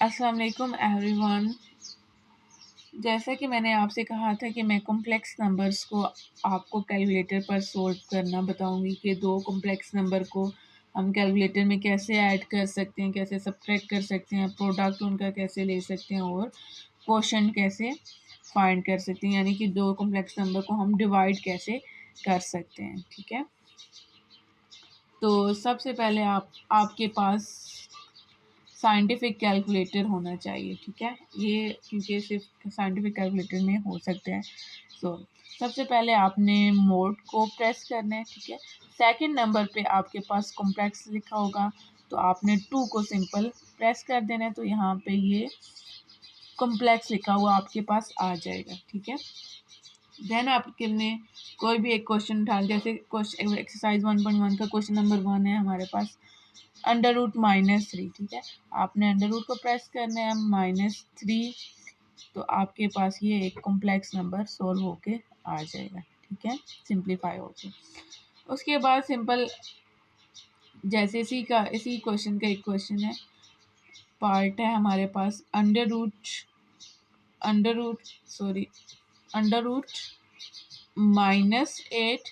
अस्सलाम वालेकुम एवरीवन। जैसा कि मैंने आपसे कहा था कि मैं कॉम्प्लेक्स नंबर्स को आपको कैलकुलेटर पर सॉल्व करना बताऊंगी कि दो कॉम्प्लेक्स नंबर को हम कैलकुलेटर में कैसे ऐड कर सकते हैं, कैसे सब्ट्रैक्ट कर सकते हैं, प्रोडक्ट उनका कैसे ले सकते हैं और क्वोशंट कैसे फाइंड कर सकते हैं, यानी कि दो कॉम्प्लेक्स नंबर को हम डिवाइड कैसे कर सकते हैं। ठीक है, तो सबसे पहले आपके पास साइंटिफिक कैलकुलेटर होना चाहिए। ठीक है, ये क्योंकि सिर्फ साइंटिफिक कैलकुलेटर में हो सकता है। तो सबसे पहले आपने मोड को प्रेस करना है। ठीक है, सेकंड नंबर पे आपके पास कॉम्प्लेक्स लिखा होगा तो आपने 2 को सिंपल प्रेस कर देना है, तो यहाँ पे ये कॉम्प्लेक्स लिखा हुआ आपके पास आ जाएगा। ठीक है, देन आपने कोई भी एक क्वेश्चन उठा, जैसे क्वेश्चन एक्सरसाइज 1.1 का क्वेश्चन नंबर 1 है हमारे पास √-3। ठीक है, आपने अंडर रूट को प्रेस करना है, -3, तो आपके पास ये एक कॉम्प्लेक्स नंबर सोल्व होके आ जाएगा। ठीक है, सिंप्लीफाई होके। उसके बाद सिंपल जैसे इसी क्वेश्चन का एक क्वेश्चन है, पार्ट है हमारे पास अंडर रूट -8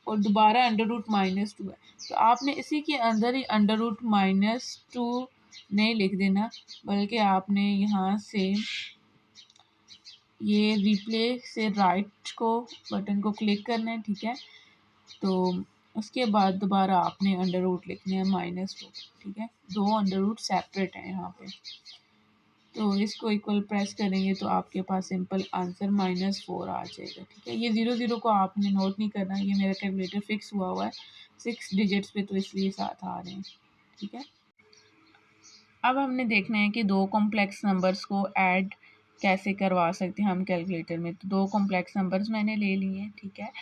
और दोबारा √-2 है। तो आपने इसी के अंदर ही √-2 नहीं लिख देना, बल्कि आपने यहाँ से ये रिप्ले से राइट को बटन को क्लिक करना है। ठीक है, तो उसके बाद दोबारा आपने अंडर रूट लिखना है -2। ठीक है, दो अंडर रूट सेपरेट है यहाँ पे, तो इसको इक्वल प्रेस करेंगे तो आपके पास सिंपल आंसर -4 आ जाएगा। ठीक है, ये 0 को आपने नोट नहीं करना, ये मेरा कैलकुलेटर फिक्स हुआ है 6 डिजिट्स पे, तो इसलिए साथ आ रहे हैं। ठीक है, अब हमने देखना है कि दो कॉम्प्लेक्स नंबर्स को ऐड कैसे करवा सकते हैं हम कैलकुलेटर में। तो दो कॉम्प्लेक्स नंबर्स मैंने ले लिए हैं। ठीक है,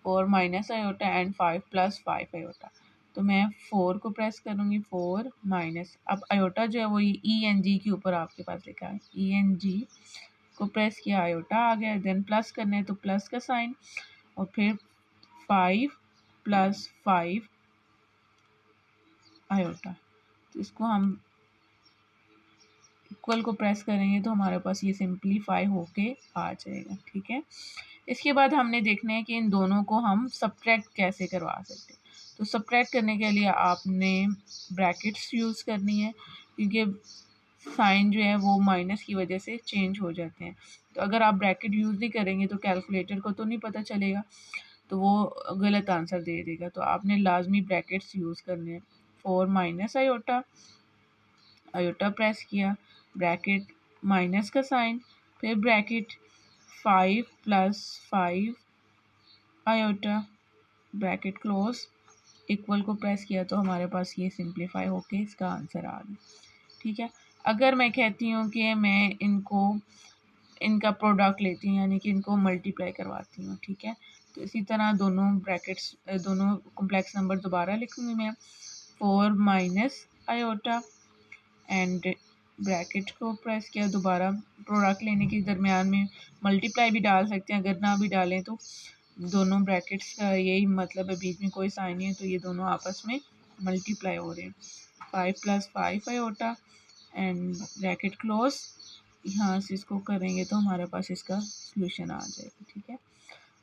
4 - आयोटा एंड 5 + 5 आयोटा। तो मैं 4 को प्रेस करूँगी, 4 माइनस, अब आयोटा जो है वो ENG के ऊपर आपके पास लिखा है, ENG को प्रेस किया, आयोटा आ गया। देन प्लस करना है तो प्लस का साइन, और फिर 5 + 5 आयोटा। तो इसको हम इक्वल को प्रेस करेंगे तो हमारे पास ये सिंप्लीफाई होके आ जाएगा। ठीक है, इसके बाद हमने देखना है कि इन दोनों को हम सब्ट्रैक्ट कैसे करवा सकते हैं। तो सब्ट्रैक्ट करने के लिए आपने ब्रैकेट्स यूज़ करनी है, क्योंकि साइन जो है वो माइनस की वजह से चेंज हो जाते हैं। तो अगर आप ब्रैकेट यूज़ नहीं करेंगे तो कैलकुलेटर को तो नहीं पता चलेगा, तो वो गलत आंसर दे देगा। तो आपने लाजमी ब्रैकेट्स यूज़ करने हैं। 4 - आयोटा, आयोटा प्रेस किया, ब्रैकेट माइनस का साइन, फिर bracket 5 + 5 iota, bracket close, equal को प्रेस किया तो हमारे पास ये सिंप्लीफाई होके इसका आंसर आ गया। ठीक है, अगर मैं कहती हूँ कि मैं इनका प्रोडक्ट लेती हूँ, यानी कि इनको मल्टीप्लाई करवाती हूँ। ठीक है, तो इसी तरह दोनों ब्रैकेट्स, दोनों कॉम्प्लेक्स नंबर दोबारा लिखूँगी मैं, 4 - आयोटा एंड ब्रैकेट को प्रेस किया, दोबारा प्रोडक्ट लेने के दरमियान में मल्टीप्लाई भी डाल सकते हैं, अगर ना भी डालें तो दोनों ब्रैकेट्स का यही मतलब है, बीच में कोई साइन नहीं है, तो ये दोनों आपस में मल्टीप्लाई हो रहे हैं। 5 + 5 आयोटा एंड ब्रैकेट क्लोज, यहाँ से इसको करेंगे तो हमारे पास इसका सॉल्यूशन आ जाएगा। ठीक है,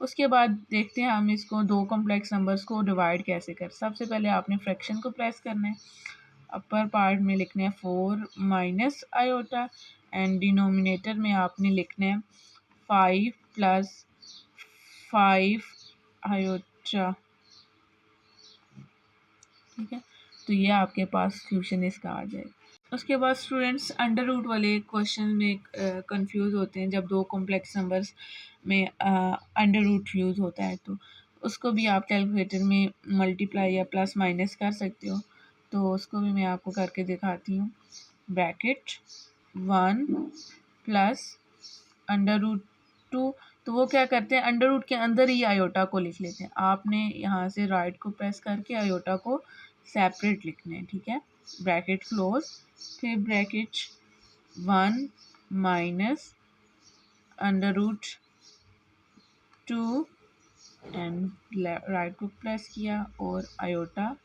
उसके बाद देखते हैं हम इसको दो कॉम्प्लेक्स नंबर्स को डिवाइड कैसे कर। सबसे पहले आपने फ्रैक्शन को प्रेस करना है, अपर पार्ट में लिखना है 4 - आयोटा एंड डिनोमिनेटर में आपने लिखना है 5 + 5 आयोटा। ठीक है, तो ये आपके पास सॉल्यूशन इसका आ जाएगा। उसके बाद स्टूडेंट्स अंडर रूट वाले क्वेश्चन में कंफ्यूज होते हैं, जब दो कॉम्प्लेक्स नंबर्स में अंडर रूट यूज़ होता है, तो उसको भी आप कैलकुलेटर में मल्टीप्लाई या प्लस माइनस कर सकते हो। तो उसको भी मैं आपको करके दिखाती हूँ। ब्रैकेट 1 + √2, तो वो क्या करते हैं, अंडर रूट के अंदर ही आयोटा को लिख लेते हैं। आपने यहाँ से राइट को प्रेस करके आयोटा को सेपरेट लिखना है। ठीक है, ब्रैकेट क्लोज, फिर ब्रैकेट 1 - √2 एंड राइट को प्रेस किया और आयोटा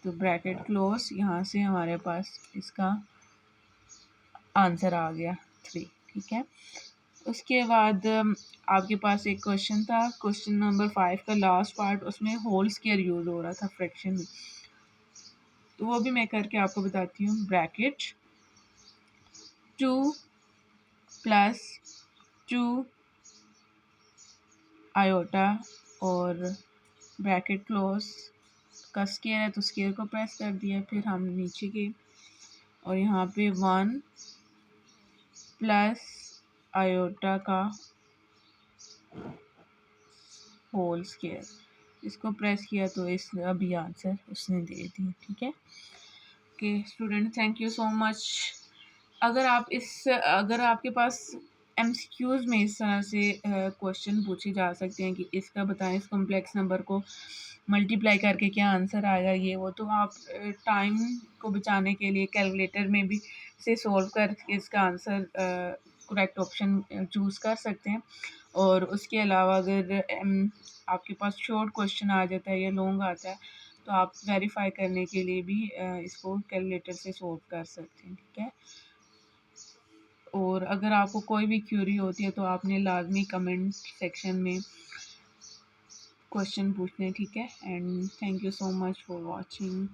तो ब्रैकेट क्लोज, यहाँ से हमारे पास इसका आंसर आ गया 3। ठीक है, उसके बाद आपके पास एक क्वेश्चन था, क्वेश्चन नंबर 5 का लास्ट पार्ट, उसमें होल स्क्वायर यूज हो रहा था फ्रैक्शन में, तो वो भी मैं करके आपको बताती हूँ। ब्रैकेट 2 प्लस 2 आयोटा और ब्रैकेट क्लोज का स्क्वायर है तो स्क्वायर को प्रेस कर दिया, फिर हम नीचे गए और यहाँ पे 1 प्लस आयोटा का होल स्क्वायर, इसको प्रेस किया तो इस अभी आंसर उसने दे दिया। ठीक है, okay student, thank you so much. अगर आपके पास एमसीक्यूज में इस तरह से क्वेश्चन पूछे जा सकते हैं कि इसका बताएं, इस कॉम्प्लेक्स नंबर को मल्टीप्लाई करके क्या आंसर आएगा, ये वो, तो आप टाइम को बचाने के लिए कैलकुलेटर में भी से सॉल्व करके इसका आंसर करेक्ट ऑप्शन चूज़ कर सकते हैं। और उसके अलावा अगर आपके पास शॉर्ट क्वेश्चन आ जाता है या लॉन्ग आता है तो आप वेरीफाई करने के लिए भी इसको कैलकुलेटर से सॉल्व कर सकते हैं। ठीक है, और अगर आपको कोई भी क्यूरी होती है तो आपने लाजमी कमेंट सेक्शन में क्वेश्चन पूछने। ठीक है, and thank you so much for watching.